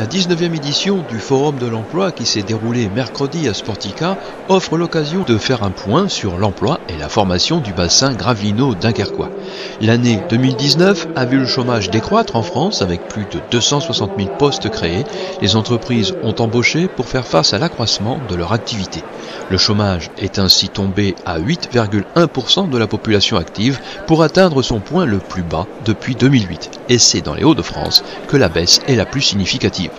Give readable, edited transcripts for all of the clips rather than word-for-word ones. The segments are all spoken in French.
La 19e édition du Forum de l'Emploi qui s'est déroulée mercredi à Sportica offre l'occasion de faire un point sur l'emploi et la formation du bassin gravelino-dunkerquois. L'année 2019 a vu le chômage décroître en France avec plus de 260 000 postes créés. Les entreprises ont embauché pour faire face à l'accroissement de leur activité. Le chômage est ainsi tombé à 8,1% de la population active pour atteindre son point le plus bas depuis 2008. Et c'est dans les Hauts-de-France que la baisse est la plus significative.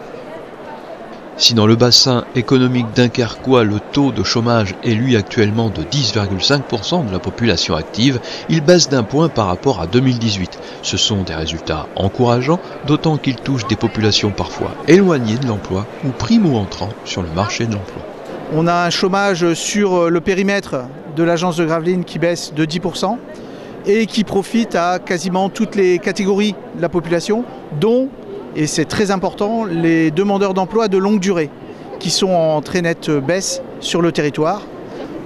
Si dans le bassin économique dunkerquois le taux de chômage est lui actuellement de 10,5% de la population active, il baisse d'un point par rapport à 2018. Ce sont des résultats encourageants, d'autant qu'ils touchent des populations parfois éloignées de l'emploi ou primo-entrants sur le marché de l'emploi. On a un chômage sur le périmètre de l'agence de Gravelines qui baisse de 10% et qui profite à quasiment toutes les catégories de la population, dont, et c'est très important, les demandeurs d'emploi de longue durée, qui sont en très nette baisse sur le territoire.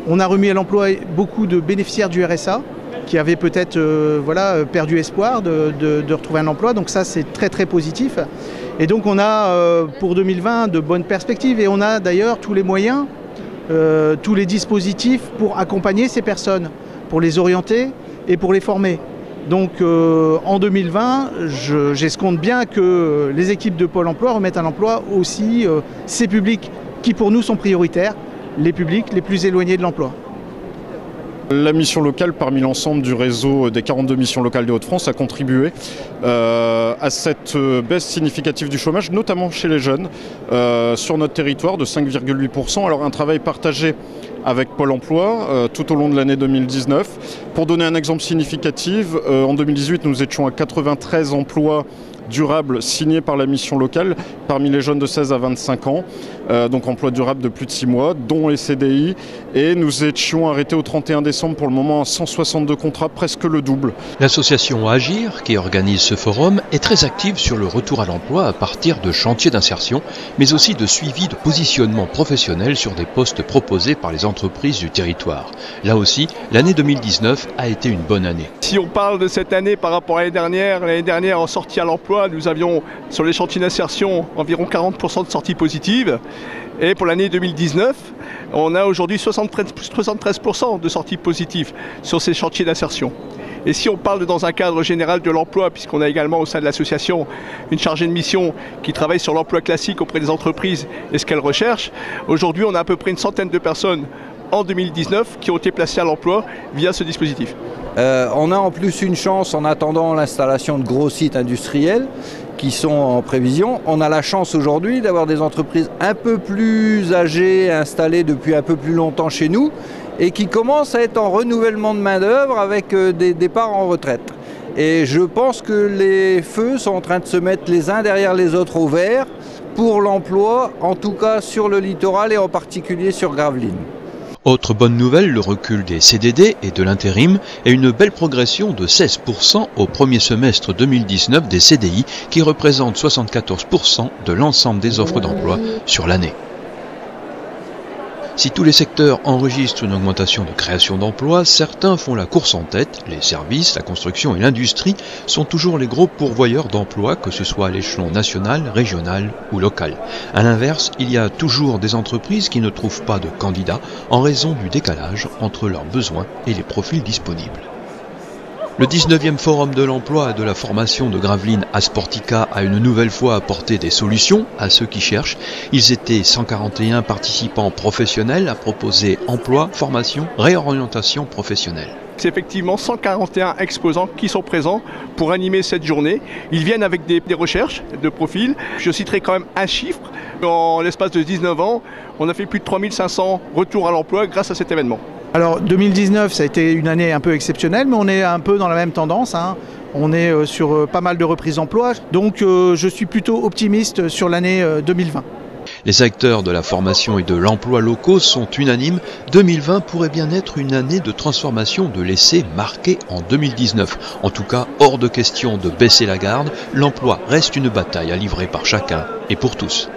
On a remis à l'emploi beaucoup de bénéficiaires du RSA, qui avaient peut-être perdu espoir de retrouver un emploi, donc ça c'est très très positif. Et donc on a pour 2020 de bonnes perspectives, et on a d'ailleurs tous les moyens, tous les dispositifs pour accompagner ces personnes, pour les orienter et pour les former. Donc en 2020, j'escompte bien que les équipes de Pôle emploi remettent à l'emploi aussi ces publics qui pour nous sont prioritaires, les publics les plus éloignés de l'emploi. La mission locale, parmi l'ensemble du réseau des 42 missions locales des Hauts-de-France, a contribué à cette baisse significative du chômage, notamment chez les jeunes, sur notre territoire de 5,8%. Alors un travail partagé avec Pôle emploi tout au long de l'année 2019. Pour donner un exemple significatif, en 2018, nous étions à 93 emplois durables signés par la mission locale parmi les jeunes de 16 à 25 ans, donc emploi durable de plus de 6 mois, dont les CDI, et nous étions arrêtés au 31 décembre pour le moment à 162 contrats, presque le double. L'association Agir, qui organise ce forum, est très active sur le retour à l'emploi à partir de chantiers d'insertion, mais aussi de suivi de positionnement professionnel sur des postes proposés par les entreprises du territoire. Là aussi, l'année 2019 a été une bonne année. Si on parle de cette année par rapport à l'année dernière en sortie à l'emploi, nous avions sur les chantiers d'insertion environ 40% de sorties positives. Et pour l'année 2019, on a aujourd'hui 73% de sorties positives sur ces chantiers d'insertion. Et si on parle dans un cadre général de l'emploi, puisqu'on a également au sein de l'association une chargée de mission qui travaille sur l'emploi classique auprès des entreprises et ce qu'elles recherchent, aujourd'hui on a à peu près une centaine de personnes en 2019 qui ont été placées à l'emploi via ce dispositif. On a en plus une chance en attendant l'installation de gros sites industriels qui sont en prévision. On a la chance aujourd'hui d'avoir des entreprises un peu plus âgées, installées depuis un peu plus longtemps chez nous et qui commencent à être en renouvellement de main-d'œuvre avec des départs en retraite. Et je pense que les feux sont en train de se mettre les uns derrière les autres au vert pour l'emploi, en tout cas sur le littoral et en particulier sur Gravelines. Autre bonne nouvelle, le recul des CDD et de l'intérim et une belle progression de 16% au premier semestre 2019 des CDI qui représentent 74% de l'ensemble des offres d'emploi sur l'année. Si tous les secteurs enregistrent une augmentation de création d'emplois, certains font la course en tête. Les services, la construction et l'industrie sont toujours les gros pourvoyeurs d'emplois, que ce soit à l'échelon national, régional ou local. À l'inverse, il y a toujours des entreprises qui ne trouvent pas de candidats en raison du décalage entre leurs besoins et les profils disponibles. Le 19e Forum de l'emploi et de la formation de Gravelines à Sportica a une nouvelle fois apporté des solutions à ceux qui cherchent. Ils étaient 141 participants professionnels à proposer emploi, formation, réorientation professionnelle. C'est effectivement 141 exposants qui sont présents pour animer cette journée. Ils viennent avec des recherches de profils. Je citerai quand même un chiffre. En l'espace de 19 ans, on a fait plus de 3500 retours à l'emploi grâce à cet événement. Alors 2019, ça a été une année un peu exceptionnelle, mais on est un peu dans la même tendance. On est sur pas mal de reprises d'emploi, donc je suis plutôt optimiste sur l'année 2020. Les acteurs de la formation et de l'emploi locaux sont unanimes. 2020 pourrait bien être une année de transformation de l'essai marqué en 2019. En tout cas, hors de question de baisser la garde, l'emploi reste une bataille à livrer par chacun et pour tous.